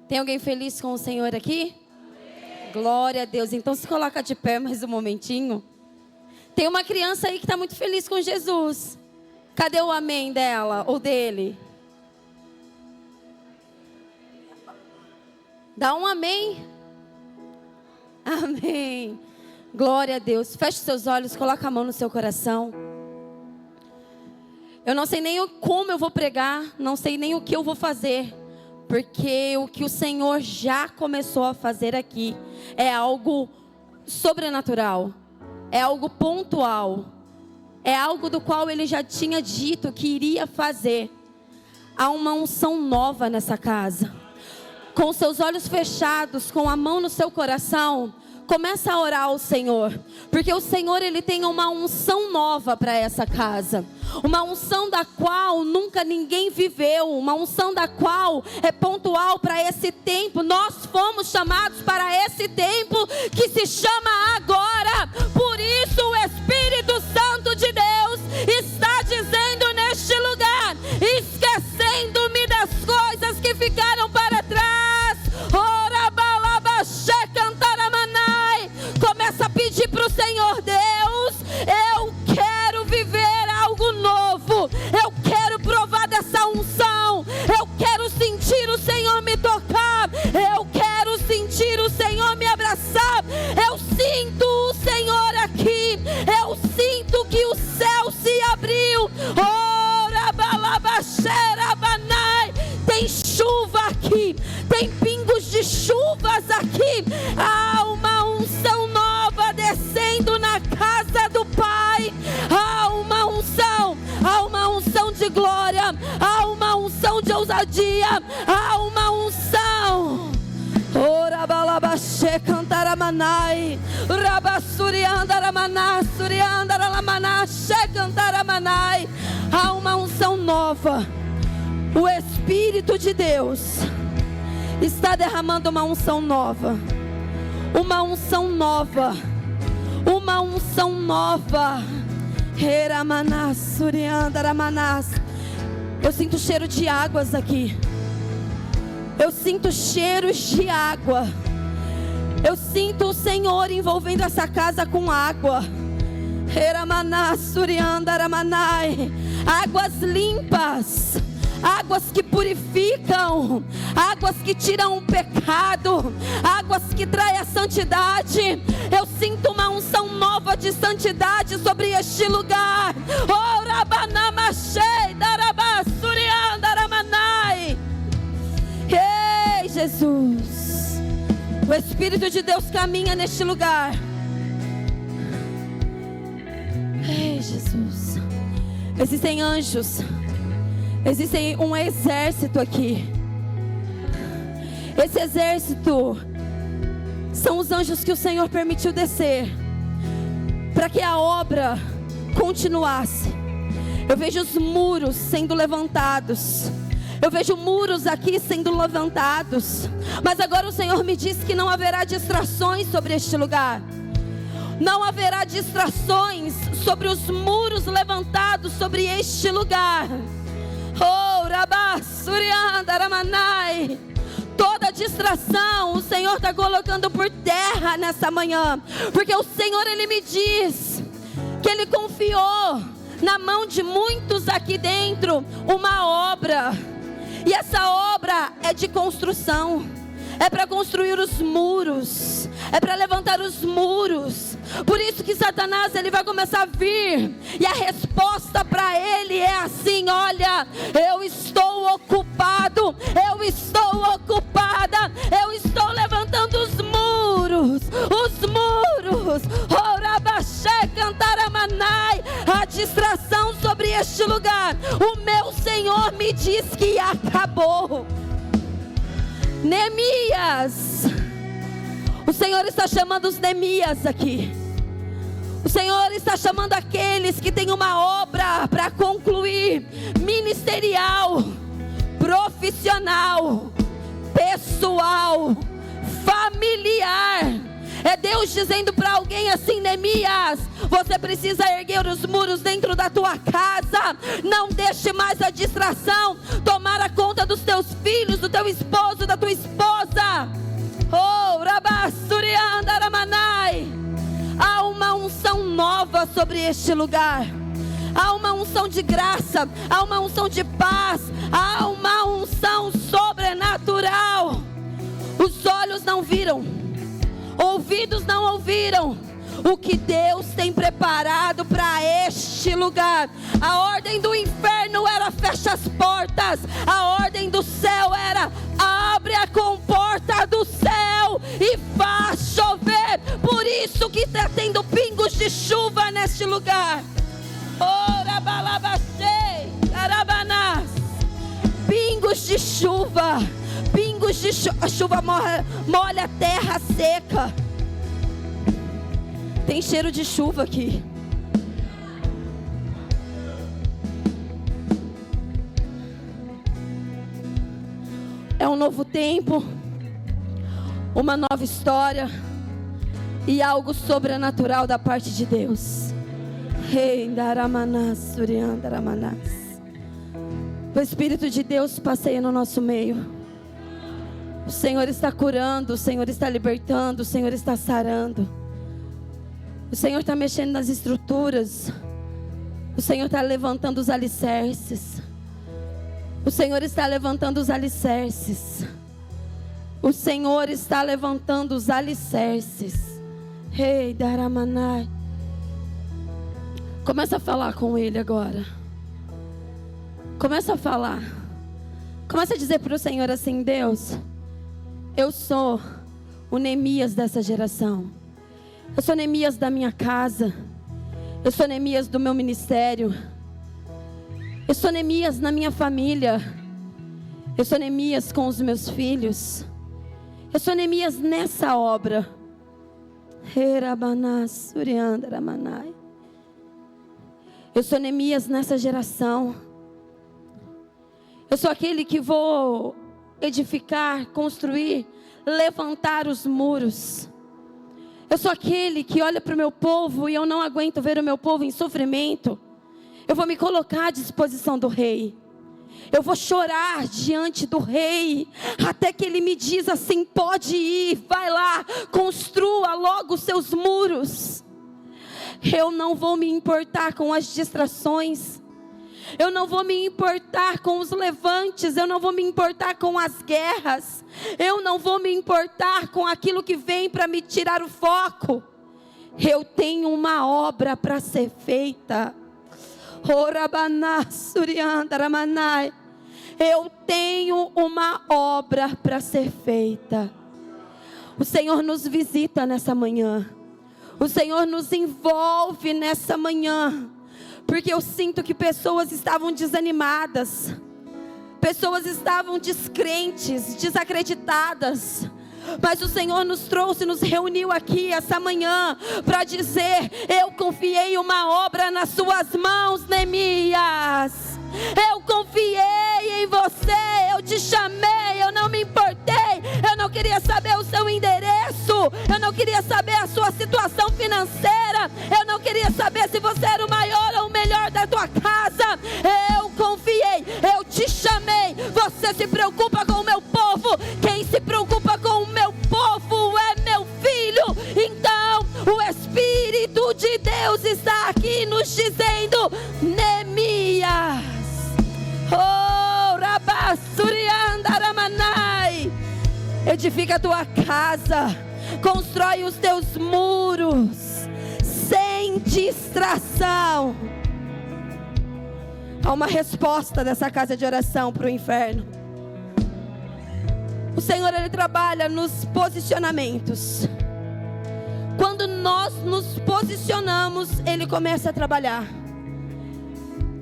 Tem alguém feliz com o Senhor aqui? Amém. Glória a Deus. Então se coloca de pé mais um momentinho. Tem uma criança aí que está muito feliz com Jesus. Cadê o amém dela ou dele? Dá um amém. Amém. Glória a Deus. Feche seus olhos, coloca a mão no seu coração. Eu não sei nem como eu vou pregar, não sei nem o que eu vou fazer, porque o que o Senhor já começou a fazer aqui é algo sobrenatural, é algo pontual, é algo do qual Ele já tinha dito que iria fazer. Há uma unção nova nessa casa. Com seus olhos fechados, com a mão no seu coração, começa a orar ao Senhor, porque o Senhor, Ele tem uma unção nova para essa casa, uma unção da qual nunca ninguém viveu, uma unção da qual é pontual para esse tempo. Nós fomos chamados para esse tempo que se chama agora. Por isso o Espírito Santo de Deus está dizendo neste lugar: esquecendo-me das coisas que ficaram para trás. Ora balabaxé cantaramanai. Começa a pedir para o Senhor: Deus, eu quero viver algo novo, eu quero provar dessa unção, eu quero sentir o Senhor me tocar, eu quero sentir o Senhor me abraçar, eu sinto o Senhor aqui, eu sinto que o céu se abriu. Ora balabaxerabanai. Tem chuva aqui, tem pingos de chuvas aqui. Há uma unção nova descendo na casa do Pai. Há uma unção de glória, há uma unção de ousadia, há uma unção. Ora balabaxê cantaramanai, rabassuriandaramaná, suriandaramaná, xe cantaramanai. Há uma unção nova. O Espírito de Deus está derramando uma unção nova. Uma unção nova. Uma unção nova. Eu sinto cheiro de águas aqui. Eu sinto cheiros de água. Eu sinto o Senhor envolvendo essa casa com água. Águas limpas, águas que purificam, águas que tiram o pecado, águas que traem a santidade. Eu sinto uma unção nova de santidade sobre este lugar. Ei, Jesus, o Espírito de Deus caminha neste lugar. Ei, Jesus, existem anjos. Existe um exército aqui. Esse exército são os anjos que o Senhor permitiu descer para que a obra continuasse. Eu vejo os muros sendo levantados. Eu vejo muros aqui sendo levantados. Mas agora o Senhor me disse que não haverá distrações sobre este lugar. Não haverá distrações sobre os muros levantados sobre este lugar. Oh, rabassuriandaramanai. Toda distração o Senhor está colocando por terra nessa manhã, porque o Senhor, Ele me diz que Ele confiou na mão de muitos aqui dentro uma obra, e essa obra é de construção. É para construir os muros, é para levantar os muros. Por isso que Satanás, ele vai começar a vir, e a resposta para ele é assim: olha, eu estou ocupado, eu estou ocupada, eu estou levantando os muros, Orabaxé cantaramanai. A distração sobre este lugar, o meu Senhor me diz que acabou. Neemias, o Senhor está chamando os Neemias aqui. O Senhor está chamando aqueles que têm uma obra para concluir, ministerial, profissional, pessoal, familiar. É Deus dizendo para alguém assim: Neemias, você precisa erguer os muros dentro da tua casa. Não deixe mais a distração tomar a conta dos teus filhos, do teu esposo, da tua esposa. sobre este lugar. Há uma unção de graça, há uma unção de paz, há uma unção sobrenatural. Os olhos não viram, ouvidos não ouviram o que Deus tem preparado para este lugar. A ordem do inferno era: fecha as portas. A ordem do céu era: abre a comporta do céu e faz chover. Por isso que está tendo pingos de chuva neste lugar. Ora balabachei, carabanás. Pingos de chuva, pingos de chuva. A chuva molha a terra seca. Tem cheiro de chuva aqui. É um novo tempo, uma nova história e algo sobrenatural da parte de Deus. O Espírito de Deus passeia no nosso meio. O Senhor está curando, o Senhor está libertando, o Senhor está sarando. O Senhor está mexendo nas estruturas. O Senhor está levantando os alicerces. O Senhor está levantando os alicerces. O Senhor está levantando os alicerces. Rei Daramanai. Começa a falar com Ele agora. Começa a falar. Começa a dizer para o Senhor assim: Deus, eu sou o Neemias dessa geração. Eu sou Neemias da minha casa. Eu sou Neemias do meu ministério. Eu sou Neemias na minha família. Eu sou Neemias com os meus filhos. Eu sou Neemias nessa obra. Eu sou Neemias nessa geração. Eu sou aquele que vou edificar, construir, levantar os muros. Eu sou aquele que olha para o meu povo e eu não aguento ver o meu povo em sofrimento. Eu vou me colocar à disposição do rei. Eu vou chorar diante do rei, até que ele me diz assim: pode ir, vai lá, construa logo os seus muros. Eu não vou me importar com as distrações. Eu não vou me importar com os levantes. Eu não vou me importar com as guerras. Eu não vou me importar com aquilo que vem para me tirar o foco. Eu tenho uma obra para ser feita. Eu tenho uma obra para ser feita. O Senhor nos visita nessa manhã. O Senhor nos envolve nessa manhã. Porque eu sinto que pessoas estavam desanimadas. Pessoas estavam descrentes, desacreditadas. Mas o Senhor nos trouxe, nos reuniu aqui essa manhã para dizer: eu confiei uma obra nas suas mãos, Neemias. Eu confiei em você, eu te chamei, eu não me importei. Eu não queria saber o seu endereço, eu não queria saber a sua situação financeira, eu não queria saber se você era o maior ou o melhor da tua casa. Eu confiei, eu te chamei. Você se preocupa com o meu povo. Quem se preocupa com o meu povo é meu filho. Então o Espírito de Deus está aqui nos dizendo: Neemias, oh, Rabassuriandaramanai, edifica a tua casa, constrói os teus muros, sem distração. Há uma resposta dessa casa de oração para o inferno. O Senhor, Ele trabalha nos posicionamentos. Quando nós nos posicionamos, Ele começa a trabalhar.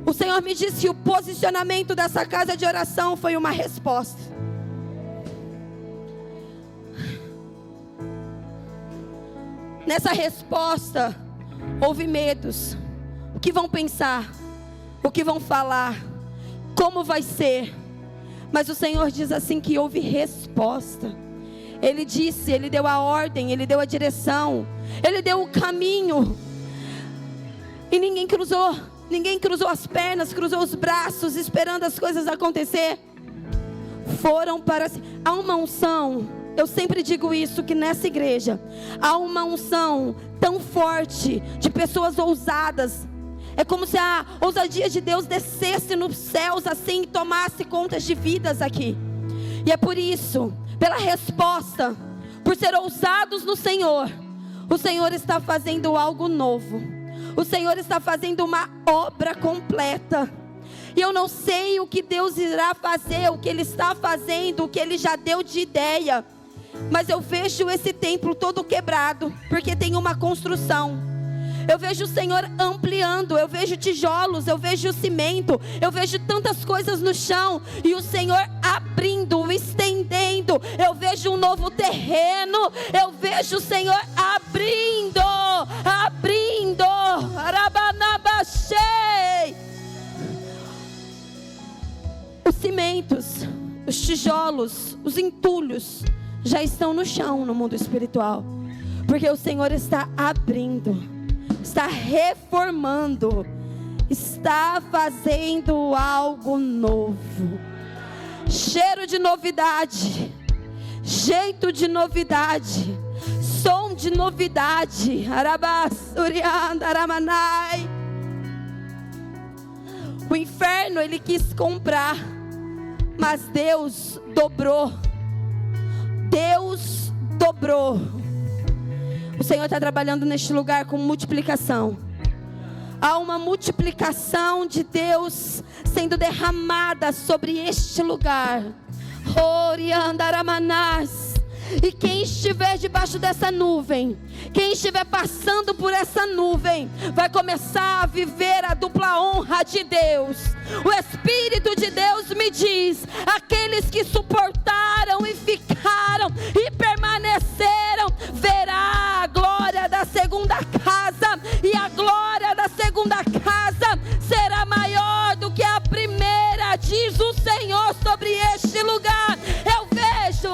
O Senhor me disse que o posicionamento dessa casa de oração foi uma resposta. Nessa resposta, houve medos. O que vão pensar? O que vão falar? Como vai ser? Mas o Senhor diz assim que houve resposta. Ele disse, Ele deu a ordem, Ele deu a direção, Ele deu o caminho. E ninguém cruzou as pernas, cruzou os braços, esperando as coisas acontecer. Foram para... Há uma unção eu sempre digo isso, que nessa igreja há uma unção tão forte de pessoas ousadas. É como se a ousadia de Deus descesse nos céus assim e tomasse contas de vidas aqui. E é por isso, pela resposta, por ser ousados no Senhor, o Senhor está fazendo algo novo. O Senhor está fazendo uma obra completa. E eu não sei o que Deus irá fazer, o que Ele está fazendo, o que Ele já deu de ideia. Mas eu vejo esse templo todo quebrado, porque tem uma construção. Eu vejo o Senhor ampliando, eu vejo tijolos, eu vejo cimento, eu vejo tantas coisas no chão, e o Senhor abrindo, estendendo. Eu vejo um novo terreno, eu vejo o Senhor abrindo, Arabanabachei. Os cimentos, os tijolos, os entulhos já estão no chão no mundo espiritual, porque o Senhor está abrindo, está reformando, está fazendo algo novo. Cheiro de novidade, jeito de novidade, som de novidade. O inferno ele quis comprar, mas Deus dobrou. Deus dobrou. O Senhor está trabalhando neste lugar com multiplicação. Há uma multiplicação de Deus sendo derramada sobre este lugar. Oriandaramanás. E quem estiver debaixo dessa nuvem, quem estiver passando por essa nuvem, vai começar a viver a dupla honra de Deus. O Espírito de Deus me diz: aqueles que suportaram e ficaram e permaneceram, verá a glória da segunda casa, e a glória da segunda casa será maior do que a primeira, diz o Senhor sobre este lugar. Eu vejo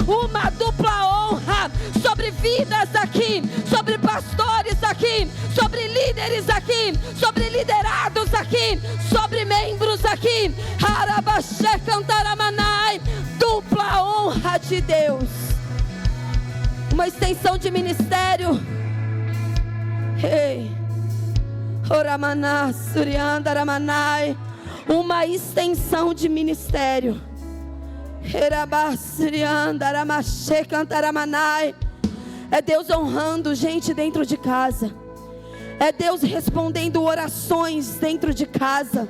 uma dupla honra sobre vidas aqui, sobre pastores aqui, sobre líderes aqui, sobre liderados aqui, sobre membros aqui. Dupla honra de Deus, uma extensão de ministério. Uma extensão de ministério. É Deus honrando gente dentro de casa. É Deus respondendo orações dentro de casa.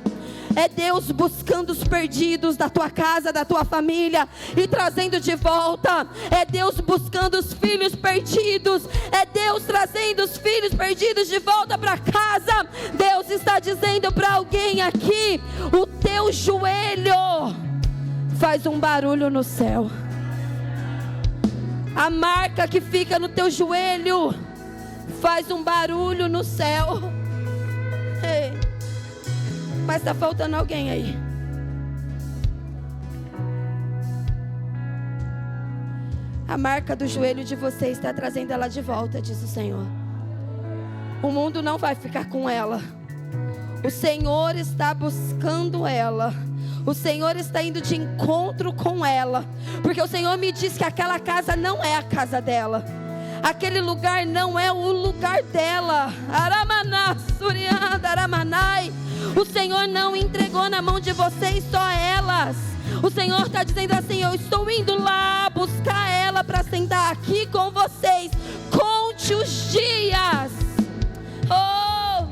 É Deus buscando os perdidos da tua casa, da tua família, e trazendo de volta. É Deus buscando os filhos perdidos. É Deus trazendo os filhos perdidos de volta para casa. Deus está dizendo para alguém aqui: o teu joelho faz um barulho no céu. A marca que fica no teu joelho faz um barulho no céu. Ei. Mas está faltando alguém aí. A marca do joelho de você está trazendo ela de volta, diz o Senhor. O mundo não vai ficar com ela. O Senhor está buscando ela. O Senhor está indo de encontro com ela, porque o Senhor me diz que aquela casa não é a casa dela. Aquele lugar não é o lugar dela. O Senhor não entregou na mão de vocês só elas. O Senhor está dizendo assim: eu estou indo lá buscar ela para sentar aqui com vocês. Conte os dias. Oh,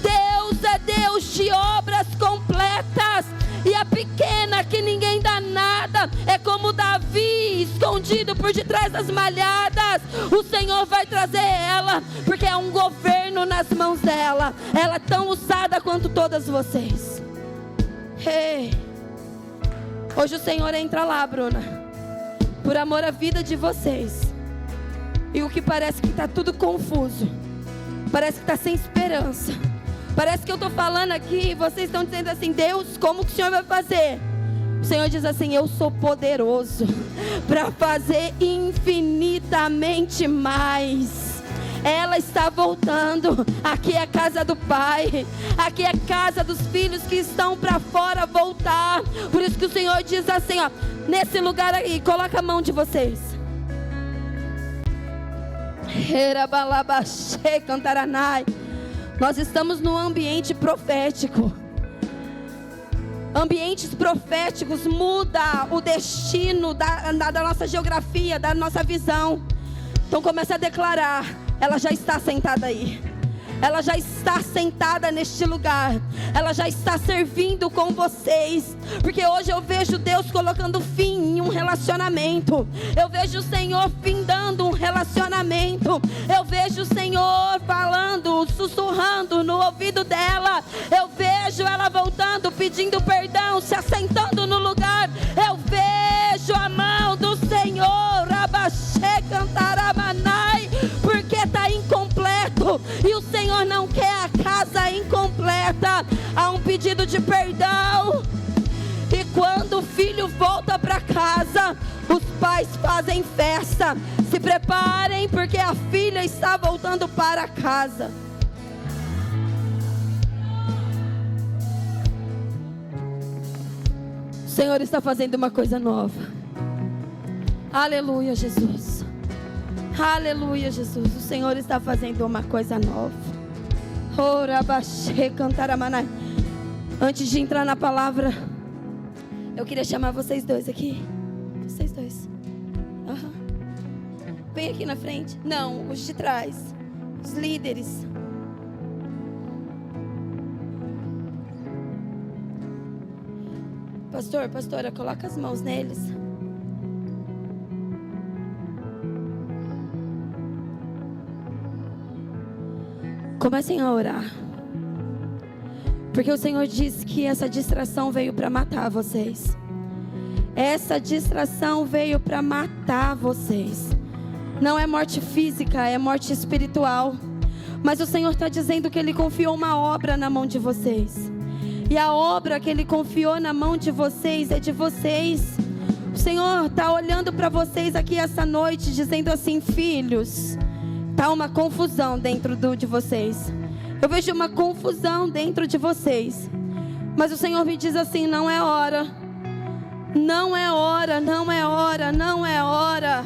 Deus é Deus de obras completas. E a pequena que ninguém dá nada é como Davi escondido por detrás das malhadas. O Senhor vai trazer ela, porque é um governo nas mãos dela. Ela é tão usada quanto todas vocês. Hoje o Senhor entra lá, Bruna, por amor à vida de vocês. E o que parece que está tudo confuso, parece que está sem esperança, parece que eu estou falando aqui e vocês estão dizendo assim: Deus, como que o Senhor vai fazer? O Senhor diz assim: eu sou poderoso para fazer infinitamente mais. Ela está voltando. Aqui é a casa do Pai. Aqui é a casa dos filhos que estão para fora voltar. Por isso que o Senhor diz assim, ó, nesse lugar aí, coloca a mão de vocês. Nós estamos num ambiente profético. Ambientes proféticos mudam o destino da nossa geografia, da nossa visão. Então começa a declarar. Ela já está sentada aí. Ela já está sentada neste lugar. Ela já está servindo com vocês. Porque hoje eu vejo Deus colocando fim em um relacionamento. Eu vejo o Senhor findando um relacionamento. Eu vejo o Senhor falando, sussurrando no ouvido dela. Eu vejo ela voltando, pedindo perdão, se assentando no lugar. Eu vejo a mão do Senhor, Rabaxê Cantaramanai, porque está incompleto. E o Senhor não quer a casa incompleta. Há um pedido de perdão. E quando o filho volta para casa, os pais fazem festa. Se preparem, porque a filha está voltando para casa. O Senhor está fazendo uma coisa nova. Aleluia, Jesus. Aleluia, Jesus. O Senhor está fazendo uma coisa nova. Antes de entrar na palavra, eu queria chamar vocês dois aqui. Vocês dois. Vem aqui na frente. Não, os de trás. Os líderes. Pastor, pastora, coloca as mãos neles. Comecem a orar. Porque o Senhor disse que essa distração veio para matar vocês. Essa distração veio para matar vocês. Não é morte física, é morte espiritual. Mas o Senhor está dizendo que Ele confiou uma obra na mão de vocês. E a obra que Ele confiou na mão de vocês é de vocês. O Senhor está olhando para vocês aqui essa noite, dizendo assim: filhos, está uma confusão dentro de vocês. Eu vejo uma confusão dentro de vocês. Mas o Senhor me diz assim: não é hora. Não é hora, não é hora, não é hora.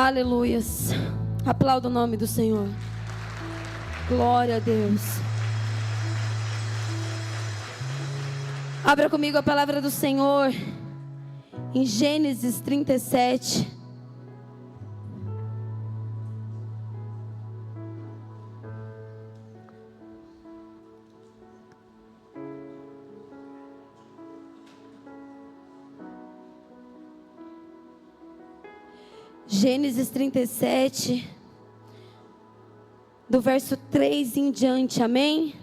Aleluias. Aplauda o nome do Senhor. Glória a Deus. Abra comigo a palavra do Senhor em Gênesis 37. Gênesis 37, do verso 3 em diante, amém?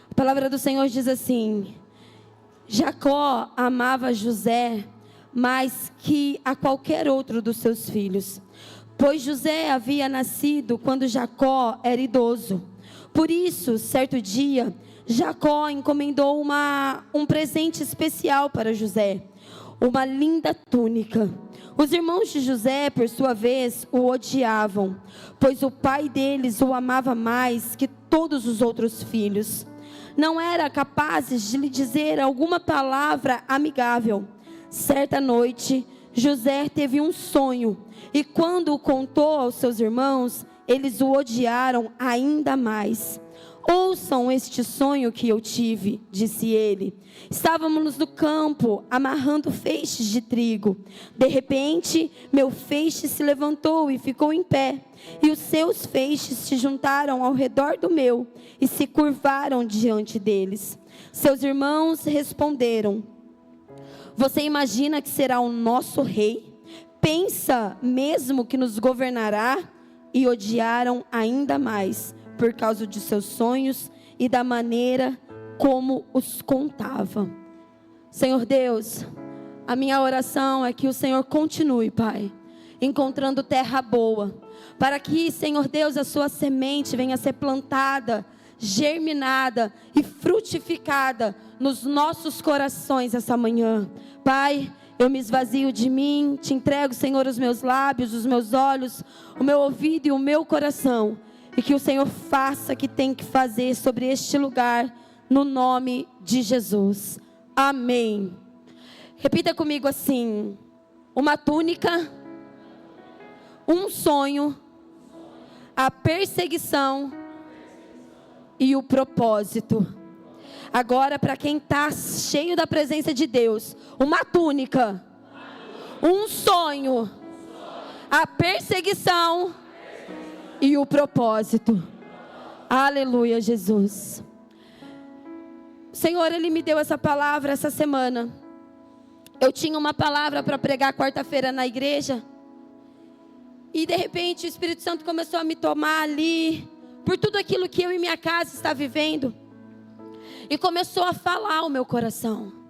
A palavra do Senhor diz assim: Jacó amava José mais que a qualquer outro dos seus filhos, pois José havia nascido quando Jacó era idoso. Por isso, certo dia, Jacó encomendou um presente especial para José, uma linda túnica. Os irmãos de José, por sua vez, o odiavam, pois o pai deles o amava mais que todos os outros filhos. Não eram capazes de lhe dizer alguma palavra amigável. Certa noite, José teve um sonho, e quando o contou aos seus irmãos, eles o odiaram ainda mais. Ouçam este sonho que eu tive, disse ele. Estávamos no campo, amarrando feixes de trigo. De repente, meu feixe se levantou e ficou em pé. E os seus feixes se juntaram ao redor do meu e se curvaram diante deles. Seus irmãos responderam: Você imagina que será o nosso rei? Pensa mesmo que nos governará? E odiaram ainda mais por causa de seus sonhos e da maneira como os contava. Senhor Deus, a minha oração é que o Senhor continue, Pai, encontrando terra boa, para que, Senhor Deus, a sua semente venha a ser plantada, germinada e frutificada nos nossos corações essa manhã. Pai, eu me esvazio de mim, te entrego, Senhor, os meus lábios, os meus olhos, o meu ouvido e o meu coração. E que o Senhor faça o que tem que fazer sobre este lugar, no nome de Jesus. Amém. Repita comigo assim: uma túnica, um sonho, a perseguição e o propósito. Agora, para quem está cheio da presença de Deus, uma túnica, um sonho, a perseguição e o propósito. Aleluia, Jesus. O Senhor, Ele me deu essa palavra essa semana. Eu tinha uma palavra para pregar quarta-feira na igreja. E de repente o Espírito Santo começou a me tomar ali, por tudo aquilo que eu e minha casa está vivendo. E começou a falar o meu coração.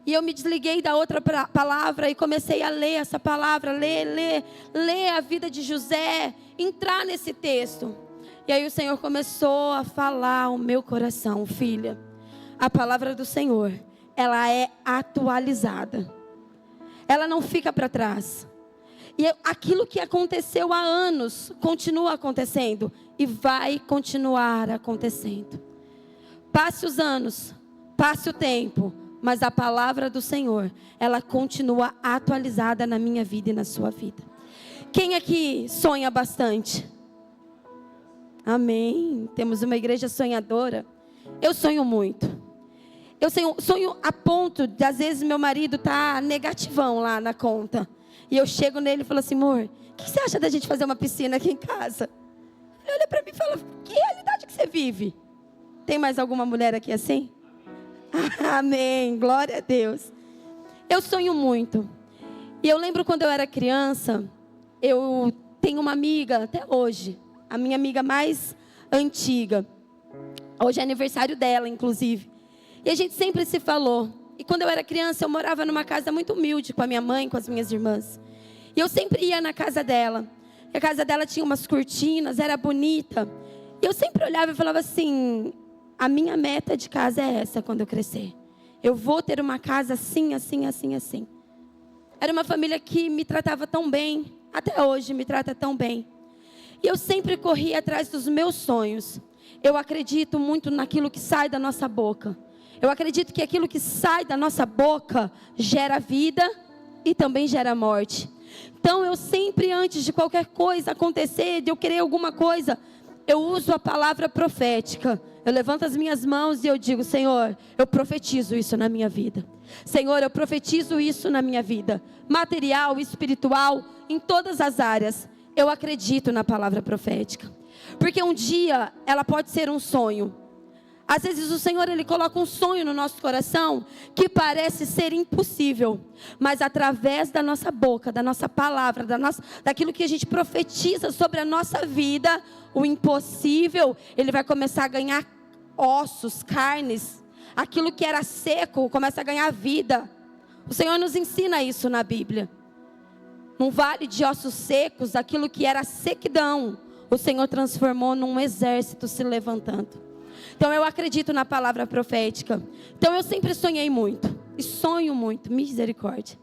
E eu me desliguei da outra palavra e comecei a ler essa palavra, ler a vida de José, entrar nesse texto. E aí o Senhor começou a falar o meu coração: filha, a palavra do Senhor, ela é atualizada. Ela não fica para trás. E aquilo que aconteceu há anos, continua acontecendo e vai continuar acontecendo. Passe os anos, passe o tempo, mas a palavra do Senhor, ela continua atualizada na minha vida e na sua vida. Quem aqui sonha bastante? Amém. Temos uma igreja sonhadora. Eu sonho muito. Eu sonho a ponto de, às vezes, meu marido tá negativão lá na conta. E eu chego nele e falo assim: amor, o que você acha da gente fazer uma piscina aqui em casa? Ele olha para mim e fala: que realidade que você vive? Tem mais alguma mulher aqui assim? Amém, glória a Deus. Eu sonho muito. E eu lembro quando eu era criança, eu tenho uma amiga até hoje, a minha amiga mais antiga. Hoje é aniversário dela, inclusive. E a gente sempre se falou. E quando eu era criança, eu morava numa casa muito humilde com a minha mãe, com as minhas irmãs. E eu sempre ia na casa dela. E a casa dela tinha umas cortinas, era bonita. E eu sempre olhava e falava assim: a minha meta de casa é essa quando eu crescer. Eu vou ter uma casa assim, assim, assim, assim. Era uma família que me tratava tão bem. Até hoje me trata tão bem. E eu sempre corri atrás dos meus sonhos. Eu acredito muito naquilo que sai da nossa boca. Eu acredito que aquilo que sai da nossa boca gera vida e também gera morte. Então eu sempre, antes de qualquer coisa acontecer, de eu querer alguma coisa, eu uso a palavra profética. Eu levanto as minhas mãos e eu digo: Senhor, eu profetizo isso na minha vida. Senhor, eu profetizo isso na minha vida. Material, espiritual, em todas as áreas. Eu acredito na palavra profética. Porque um dia ela pode ser um sonho. Às vezes o Senhor, Ele coloca um sonho no nosso coração que parece ser impossível. Mas através da nossa boca, da nossa palavra, daquilo que a gente profetiza sobre a nossa vida, o impossível, ele vai começar a ganhar ossos, carnes. Aquilo que era seco começa a ganhar vida. O Senhor nos ensina isso na Bíblia. Num vale de ossos secos, aquilo que era sequidão, o Senhor transformou num exército se levantando. Então eu acredito na palavra profética. Então eu sempre sonhei muito. E sonho muito, misericórdia.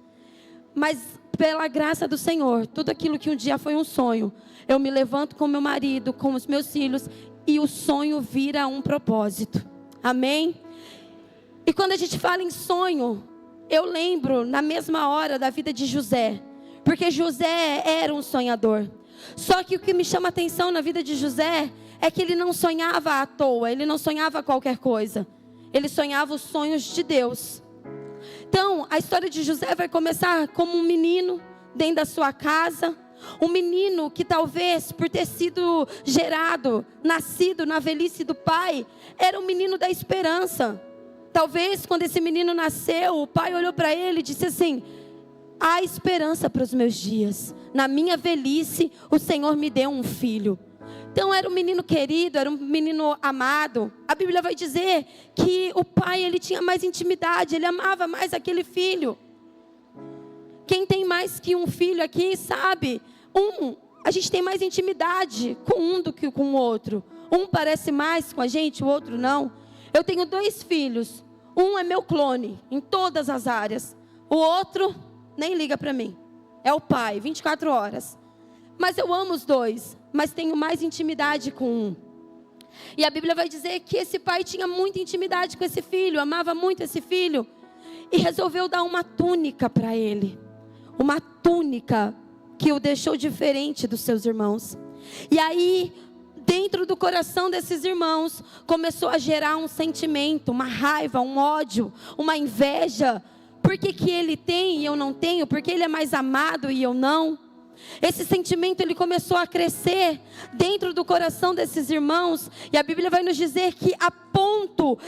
Mas pela graça do Senhor, tudo aquilo que um dia foi um sonho, eu me levanto com meu marido, com os meus filhos, e o sonho vira um propósito. Amém? E quando a gente fala em sonho, eu lembro na mesma hora da vida de José. Porque José era um sonhador. Só que o que me chama a atenção na vida de José é que ele não sonhava à toa, ele não sonhava qualquer coisa. Ele sonhava os sonhos de Deus. Então, a história de José vai começar como um menino dentro da sua casa. Um menino que talvez por ter sido gerado, nascido na velhice do pai, era um menino da esperança. Talvez quando esse menino nasceu, o pai olhou para ele e disse assim: há esperança para os meus dias. Na minha velhice, o Senhor me deu um filho. Então era um menino querido, era um menino amado. A Bíblia vai dizer que o pai, ele tinha mais intimidade, ele amava mais aquele filho. Quem tem mais que um filho aqui sabe, a gente tem mais intimidade com um do que com o outro. Um parece mais com a gente, o outro não. Eu tenho 2 filhos, um é meu clone, em todas as áreas. O outro nem liga para mim, é o pai, 24 horas. Mas eu amo os 2, mas tenho mais intimidade com um. E a Bíblia vai dizer que esse pai tinha muita intimidade com esse filho, amava muito esse filho, e resolveu dar uma túnica para ele. Uma túnica que o deixou diferente dos seus irmãos. E aí, dentro do coração desses irmãos, começou a gerar um sentimento, uma raiva, um ódio, uma inveja. Por que ele tem e eu não tenho? Porque ele é mais amado e eu não? Esse sentimento, ele começou a crescer dentro do coração desses irmãos. E a Bíblia vai nos dizer que a ponto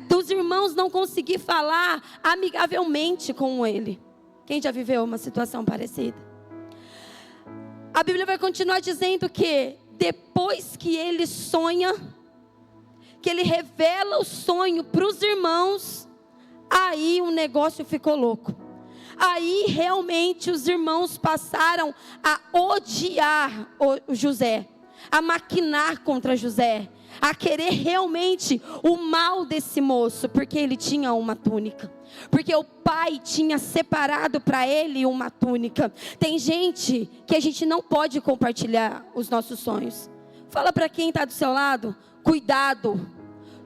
dos irmãos não conseguir falar amigavelmente com ele. Quem já viveu uma situação parecida? A Bíblia vai continuar dizendo que depois que ele sonha, que ele revela o sonho para os irmãos, aí o negócio ficou louco. Aí realmente os irmãos passaram a odiar o José, a maquinar contra José, a querer realmente o mal desse moço, porque ele tinha uma túnica, porque o pai tinha separado para ele uma túnica. Tem gente que a gente não pode compartilhar os nossos sonhos. Fala para quem está do seu lado: cuidado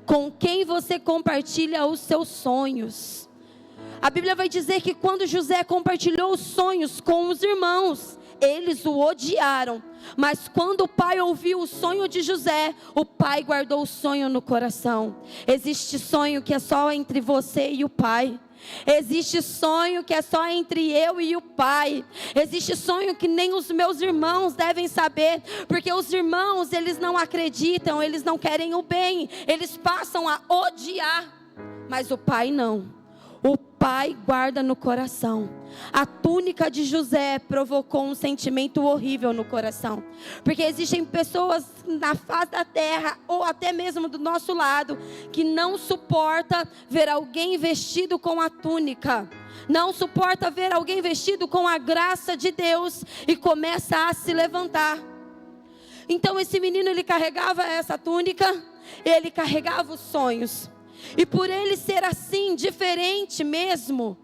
com quem você compartilha os seus sonhos. A Bíblia vai dizer que quando José compartilhou os sonhos com os irmãos, eles o odiaram. Mas quando o pai ouviu o sonho de José, o pai guardou o sonho no coração. Existe sonho que é só entre você e o pai. Existe sonho que é só entre eu e o pai. Existe sonho que nem os meus irmãos devem saber, porque os irmãos, eles não acreditam, eles não querem o bem, eles passam a odiar, mas o pai não. O pai guarda no coração. A túnica de José provocou um sentimento horrível no coração, porque existem pessoas na face da terra, ou até mesmo do nosso lado, que não suporta ver alguém vestido com a túnica, não suporta ver alguém vestido com a graça de Deus, e começa a se levantar. Então esse menino, ele carregava essa túnica, ele carregava os sonhos. E por ele ser assim, diferente mesmo,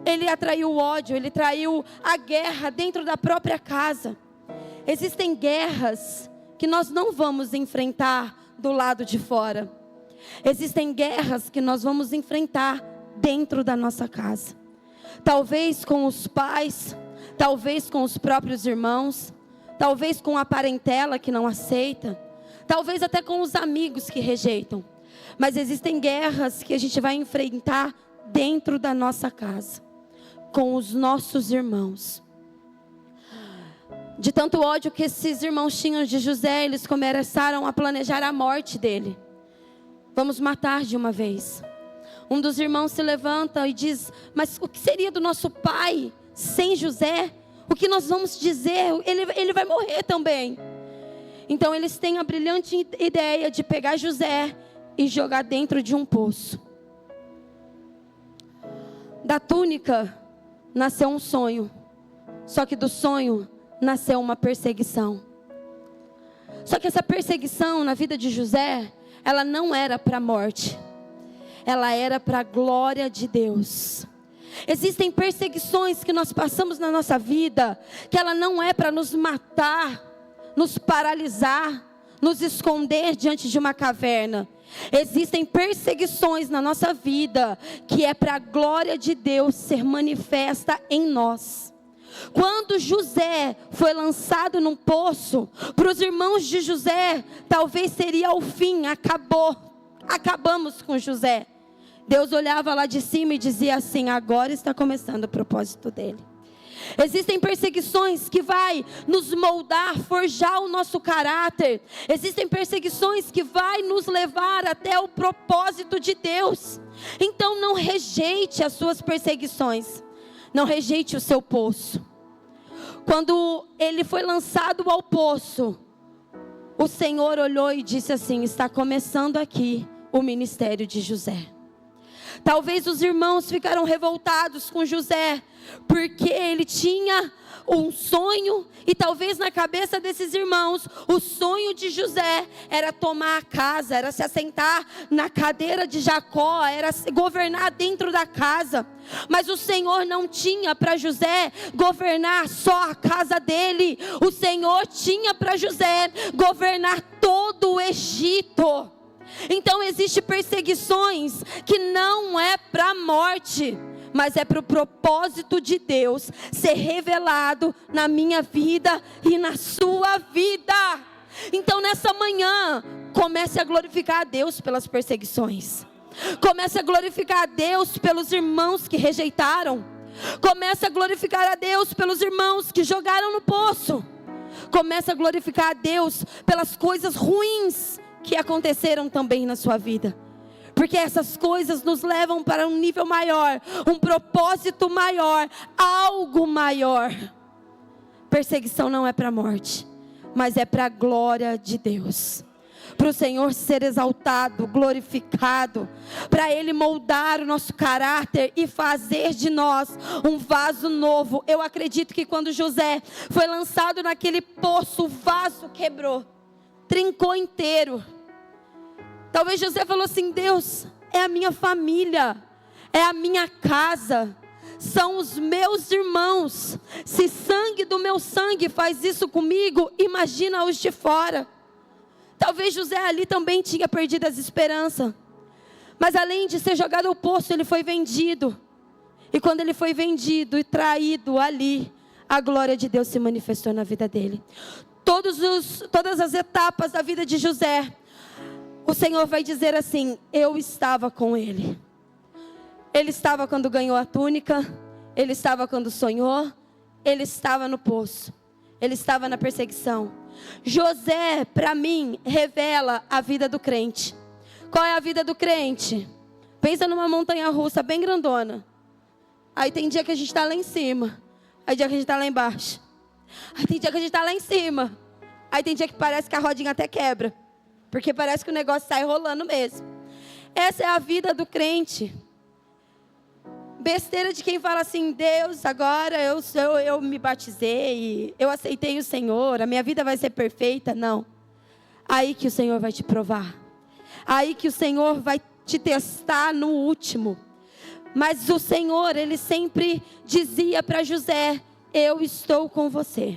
ele atraiu o ódio, ele traiu a guerra dentro da própria casa. Existem guerras que nós não vamos enfrentar do lado de fora. Existem guerras que nós vamos enfrentar dentro da nossa casa. Talvez com os pais, talvez com os próprios irmãos, talvez com a parentela que não aceita, talvez até com os amigos que rejeitam. Mas existem guerras que a gente vai enfrentar dentro da nossa casa, com os nossos irmãos. De tanto ódio que esses irmãos tinham de José, eles começaram a planejar a morte dele. Vamos matar de uma vez. Um dos irmãos se levanta e diz: mas o que seria do nosso pai sem José? O que nós vamos dizer? Ele vai morrer também. Então eles têm a brilhante ideia de pegar José e jogar dentro de um poço. Da túnica nasceu um sonho, só que do sonho nasceu uma perseguição. Só que essa perseguição na vida de José, ela não era para a morte, ela era para a glória de Deus. Existem perseguições que nós passamos na nossa vida, que ela não é para nos matar, nos paralisar, nos esconder diante de uma caverna. Existem perseguições na nossa vida, que é para a glória de Deus ser manifesta em nós. Quando José foi lançado num poço, para os irmãos de José, talvez seria o fim, acabamos com José. Deus olhava lá de cima e dizia assim: agora está começando o propósito dele. Existem perseguições que vai nos moldar, forjar o nosso caráter. Existem perseguições que vai nos levar até o propósito de Deus. Então não rejeite as suas perseguições, não rejeite o seu poço. Quando ele foi lançado ao poço, o Senhor olhou e disse assim: está começando aqui o ministério de José. Talvez os irmãos ficaram revoltados com José, porque ele tinha um sonho, e talvez na cabeça desses irmãos, o sonho de José era tomar a casa, era se assentar na cadeira de Jacó, era governar dentro da casa. Mas o Senhor não tinha para José governar só a casa dele, o Senhor tinha para José governar todo o Egito. Então existem perseguições que não é para a morte, mas é para o propósito de Deus ser revelado na minha vida e na sua vida. Então nessa manhã, comece a glorificar a Deus pelas perseguições. Comece a glorificar a Deus pelos irmãos que rejeitaram. Comece a glorificar a Deus pelos irmãos que jogaram no poço. Comece a glorificar a Deus pelas coisas ruins que aconteceram também na sua vida. Porque essas coisas nos levam para um nível maior, um propósito maior, algo maior. Perseguição não é para a morte, mas é para a glória de Deus. Para o Senhor ser exaltado, glorificado, para Ele moldar o nosso caráter e fazer de nós um vaso novo. Eu acredito que quando José foi lançado naquele poço, o vaso quebrou, trincou inteiro. Talvez José falou assim: Deus, é a minha família, é a minha casa, são os meus irmãos. Se sangue do meu sangue faz isso comigo, imagina os de fora. Talvez José ali também tinha perdido as esperanças. Mas além de ser jogado ao poço, ele foi vendido. E quando ele foi vendido e traído ali, a glória de Deus se manifestou na vida dele. Todas as etapas da vida de José, o Senhor vai dizer assim: eu estava com ele. Ele estava quando ganhou a túnica, ele estava quando sonhou, ele estava no poço, ele estava na perseguição. José, para mim, revela a vida do crente. Qual é a vida do crente? Pensa numa montanha russa bem grandona. Aí tem dia que a gente está lá em cima, aí dia que a gente está lá embaixo. Aí tem dia que a gente está lá em cima, aí tem dia que parece que a rodinha até quebra, porque parece que o negócio sai rolando mesmo. Essa é a vida do crente. Besteira de quem fala assim: Deus, agora eu me batizei, eu aceitei o Senhor, a minha vida vai ser perfeita. Não. Aí que o Senhor vai te provar. Aí que o Senhor vai te testar no último. Mas o Senhor, Ele sempre dizia para José: eu estou com você.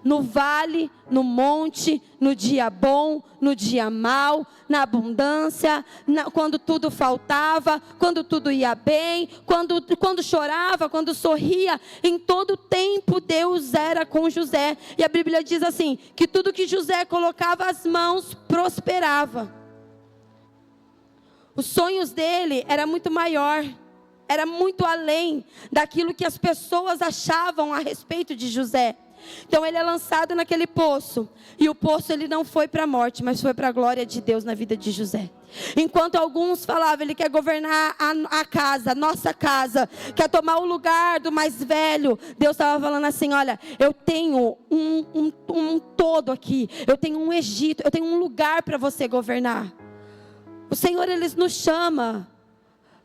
No vale, no monte, no dia bom, no dia mau, na abundância, quando tudo faltava, quando tudo ia bem, quando chorava, quando sorria, em todo tempo Deus era com José. E a Bíblia diz assim, que tudo que José colocava as mãos, prosperava. Os sonhos dele era muito maior, era muito além daquilo que as pessoas achavam a respeito de José. Então ele é lançado naquele poço, e o poço ele não foi para a morte, mas foi para a glória de Deus na vida de José. Enquanto alguns falavam, ele quer governar a casa, a nossa casa, quer tomar o lugar do mais velho, Deus estava falando assim, olha, eu tenho um todo aqui, eu tenho um Egito, eu tenho um lugar para você governar. O Senhor, Ele nos chama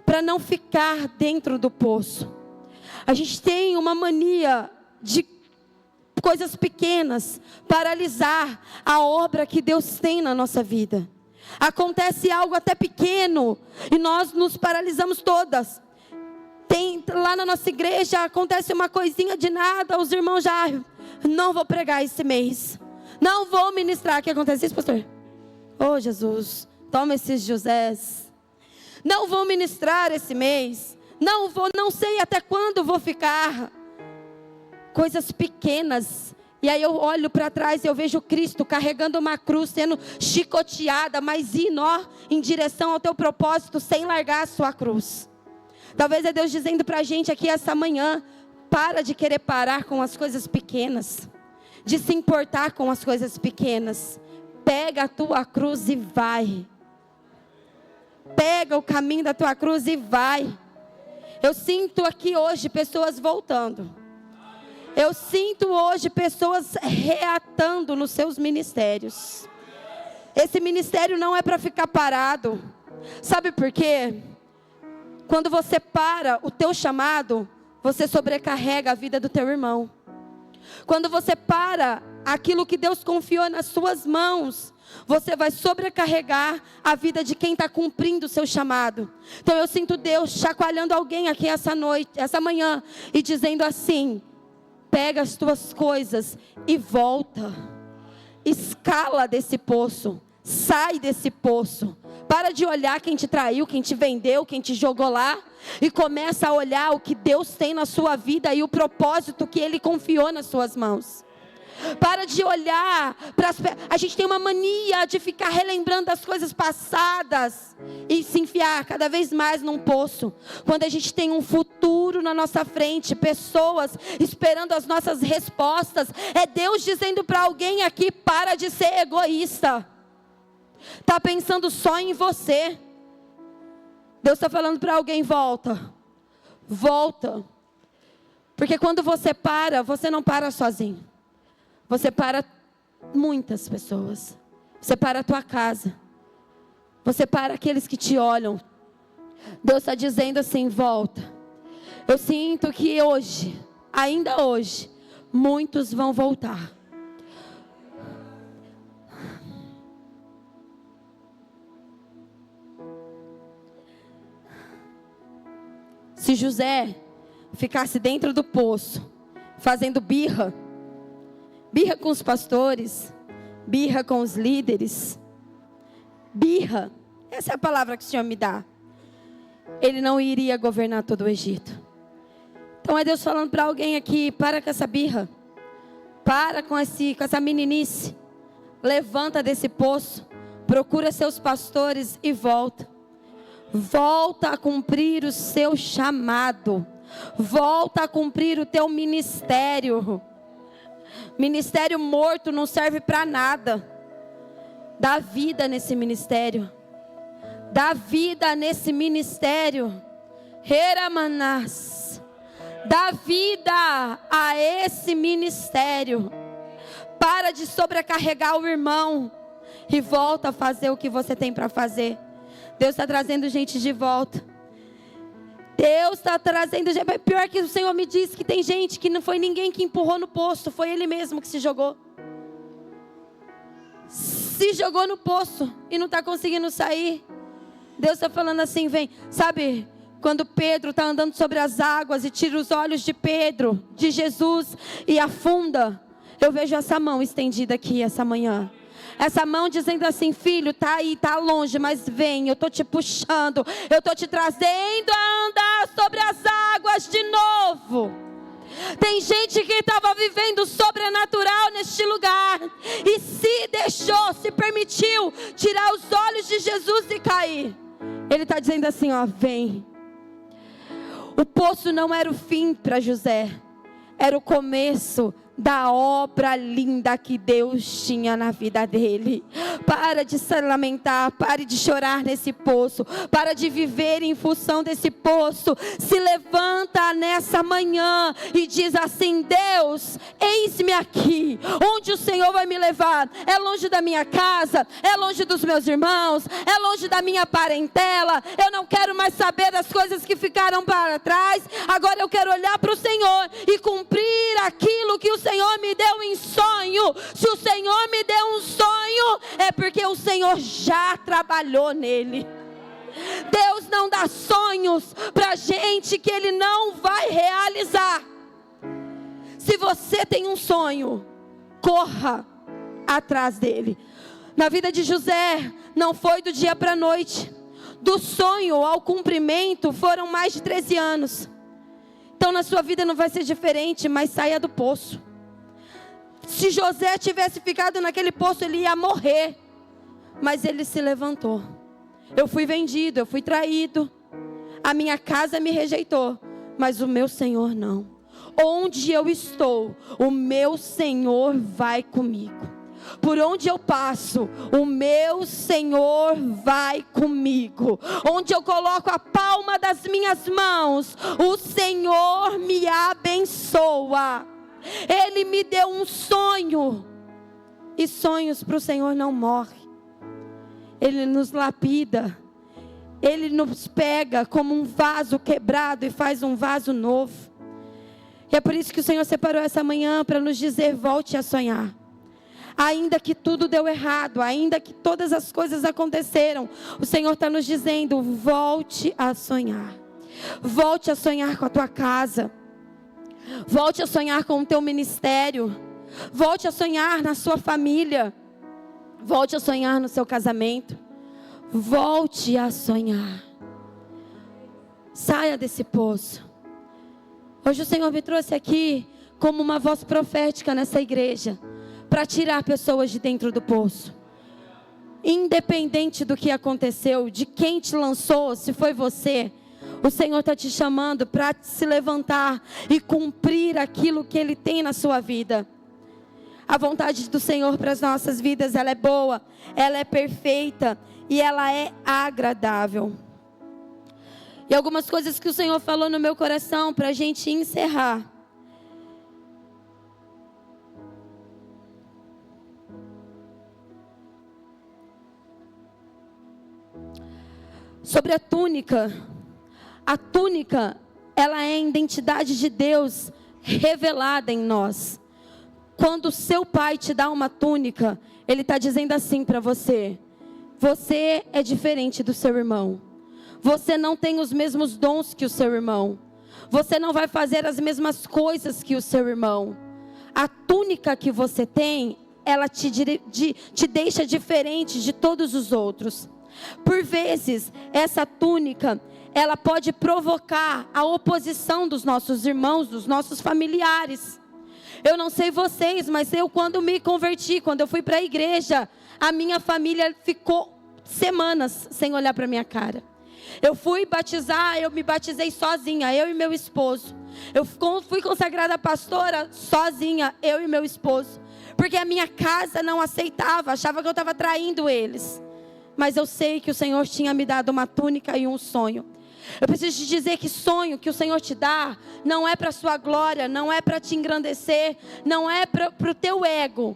para não ficar dentro do poço. A gente tem uma mania de coisas pequenas paralisar a obra que Deus tem na nossa vida. Acontece algo até pequeno e nós nos paralisamos todas. Lá na nossa igreja acontece uma coisinha de nada, os irmãos já, não vou pregar esse mês, não vou ministrar. O que acontece isso, pastor? Oh Jesus, toma esses Josés. Não vou ministrar esse mês, não sei até quando vou ficar. Coisas pequenas, e aí eu olho para trás e eu vejo Cristo carregando uma cruz, sendo chicoteada, mas indo em direção ao teu propósito, sem largar a sua cruz. Talvez é Deus dizendo para a gente aqui essa manhã, para de querer parar com as coisas pequenas, de se importar com as coisas pequenas, pega a tua cruz e vai, pega o caminho da tua cruz e vai. Eu sinto aqui hoje pessoas voltando. Eu sinto hoje pessoas reatando nos seus ministérios. Esse ministério não é para ficar parado. Sabe por quê? Quando você para o teu chamado, você sobrecarrega a vida do teu irmão. Quando você para aquilo que Deus confiou nas suas mãos, você vai sobrecarregar a vida de quem está cumprindo o seu chamado. Então eu sinto Deus chacoalhando alguém aqui essa manhã, e dizendo assim, pega as tuas coisas e volta. Escala desse poço. Sai desse poço. Para de olhar quem te traiu, quem te vendeu, quem te jogou lá. E começa a olhar o que Deus tem na sua vida e o propósito que Ele confiou nas suas mãos. Para de olhar para a gente tem uma mania de ficar relembrando as coisas passadas e se enfiar cada vez mais num poço, quando a gente tem um futuro na nossa frente, pessoas esperando as nossas respostas. É Deus dizendo para alguém aqui, para de ser egoísta, está pensando só em você. Deus está falando para alguém, volta, porque quando você para, você não para sozinho. Você para muitas pessoas. Você para a tua casa. Você para aqueles que te olham. Deus está dizendo assim, volta. Eu sinto que hoje, ainda hoje, muitos vão voltar. Se José ficasse dentro do poço, fazendo birra com os pastores, birra com os líderes, birra, essa é a palavra que o Senhor me dá, ele não iria governar todo o Egito. Então é Deus falando para alguém aqui, para com essa birra, para com essa meninice, levanta desse poço, procura seus pastores e volta a cumprir o seu chamado, volta a cumprir o teu ministério. Ministério morto não serve para nada. Dá vida nesse ministério. Dá vida nesse ministério. Heramanás. Dá vida a esse ministério. Para de sobrecarregar o irmão e volta a fazer o que você tem para fazer. Deus está trazendo gente de volta. Deus está trazendo gente. Pior que o Senhor me disse que tem gente que não foi ninguém que empurrou no poço, foi Ele mesmo que se jogou. Se jogou no poço e não está conseguindo sair. Deus está falando assim, vem. Sabe, quando Pedro está andando sobre as águas e tira os olhos de Pedro, de Jesus, e afunda. Eu vejo essa mão estendida aqui essa manhã. Essa mão dizendo assim: filho, tá aí, tá longe, mas vem, eu tô te puxando, eu tô te trazendo a andar sobre as águas de novo. Tem gente que estava vivendo sobrenatural neste lugar e se deixou, se permitiu tirar os olhos de Jesus e cair. Ele está dizendo assim, ó, vem. O poço não era o fim para José, era o começo da obra linda que Deus tinha na vida dele. Para de se lamentar, pare de chorar nesse poço, para de viver em função desse poço. Se levanta nessa manhã e diz assim: Deus, eis-me aqui. Onde o Senhor vai me levar? É longe da minha casa, é longe dos meus irmãos, é longe da minha parentela. Eu não quero mais saber das coisas que ficaram para trás. Agora eu quero olhar para o Senhor e cumprir aquilo que o Senhor me deu em sonho. Se o Senhor me deu um sonho, é porque o Senhor já trabalhou nele. Deus não dá sonhos para gente que Ele não vai realizar. Se você tem um sonho, corra atrás dele. Na vida de José, não foi do dia para a noite. Do sonho ao cumprimento foram mais de 13 anos. Então na sua vida não vai ser diferente, mas saia do poço. Se José tivesse ficado naquele poço, ele ia morrer. Mas ele se levantou. Eu fui vendido, eu fui traído. A minha casa me rejeitou, mas o meu Senhor não. Onde eu estou, o meu Senhor vai comigo. Por onde eu passo, o meu Senhor vai comigo. Onde eu coloco a palma das minhas mãos, o Senhor me abençoa. Ele me deu um sonho. E sonhos para o Senhor não morrem. Ele nos lapida. Ele nos pega como um vaso quebrado e faz um vaso novo. E é por isso que o Senhor separou essa manhã para nos dizer: volte a sonhar. Ainda que tudo deu errado, ainda que todas as coisas aconteceram, o Senhor está nos dizendo: volte a sonhar. Volte a sonhar com a tua casa. Volte a sonhar com o teu ministério. Volte a sonhar na sua família. Volte a sonhar no seu casamento. Volte a sonhar. Saia desse poço. Hoje o Senhor me trouxe aqui como uma voz profética nessa igreja, para tirar pessoas de dentro do poço. Independente do que aconteceu, de quem te lançou, se foi você, o Senhor está te chamando para se levantar e cumprir aquilo que Ele tem na sua vida. A vontade do Senhor para as nossas vidas, ela é boa, ela é perfeita e ela é agradável. E algumas coisas que o Senhor falou no meu coração para a gente encerrar. Sobre a túnica. A túnica, ela é a identidade de Deus revelada em nós. Quando o seu pai te dá uma túnica, ele está dizendo assim para você: você é diferente do seu irmão. Você não tem os mesmos dons que o seu irmão. Você não vai fazer as mesmas coisas que o seu irmão. A túnica que você tem, ela te deixa diferente de todos os outros. Por vezes, essa túnica, ela pode provocar a oposição dos nossos irmãos, dos nossos familiares. Eu não sei vocês, mas eu, quando me converti, quando eu fui para a igreja, a minha família ficou semanas sem olhar para minha cara. Eu fui batizar, eu me batizei sozinha, eu e meu esposo. Eu fui consagrada pastora sozinha, eu e meu esposo. Porque a minha casa não aceitava, achava que eu estava traindo eles. Mas eu sei que o Senhor tinha me dado uma túnica e um sonho. Eu preciso te dizer que sonho que o Senhor te dá não é para a sua glória, não é para te engrandecer, não é para o teu ego.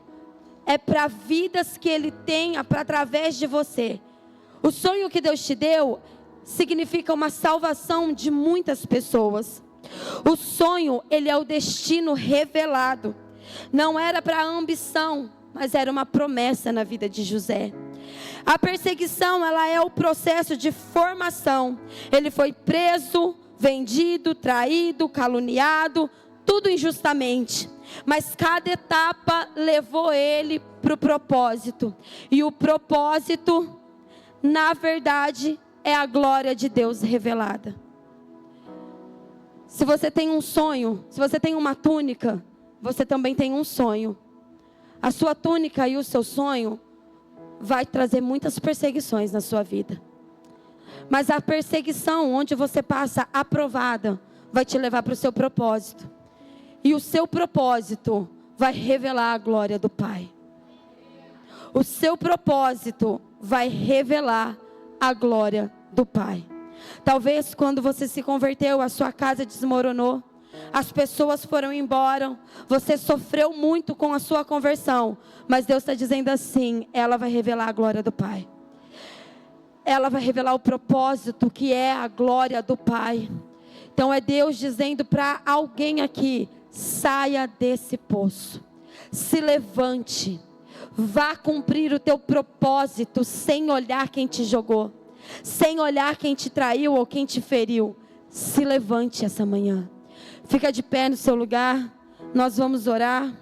É para vidas que Ele tem através de você. O sonho que Deus te deu significa uma salvação de muitas pessoas. O sonho, ele é o destino revelado. Não era para a ambição, mas era uma promessa na vida de José. A perseguição, ela é o processo de formação. Ele foi preso, vendido, traído, caluniado, tudo injustamente, mas cada etapa levou ele para o propósito. E o propósito, na verdade, é a glória de Deus revelada. Se você tem um sonho, se você tem uma túnica, você também tem um sonho. A sua túnica e o seu sonho vai trazer muitas perseguições na sua vida. Mas a perseguição onde você passa aprovada vai te levar para o seu propósito. E o seu propósito vai revelar a glória do Pai. O seu propósito vai revelar a glória do Pai. Talvez quando você se converteu, a sua casa desmoronou. As pessoas foram embora. Você sofreu muito com a sua conversão. Mas Deus está dizendo assim: ela vai revelar a glória do Pai. Ela vai revelar o propósito que é a glória do Pai. Então é Deus dizendo para alguém aqui: saia desse poço. Se levante. Vá cumprir o teu propósito sem olhar quem te jogou. Sem olhar quem te traiu ou quem te feriu. Se levante essa manhã. Fica de pé no seu lugar. Nós vamos orar.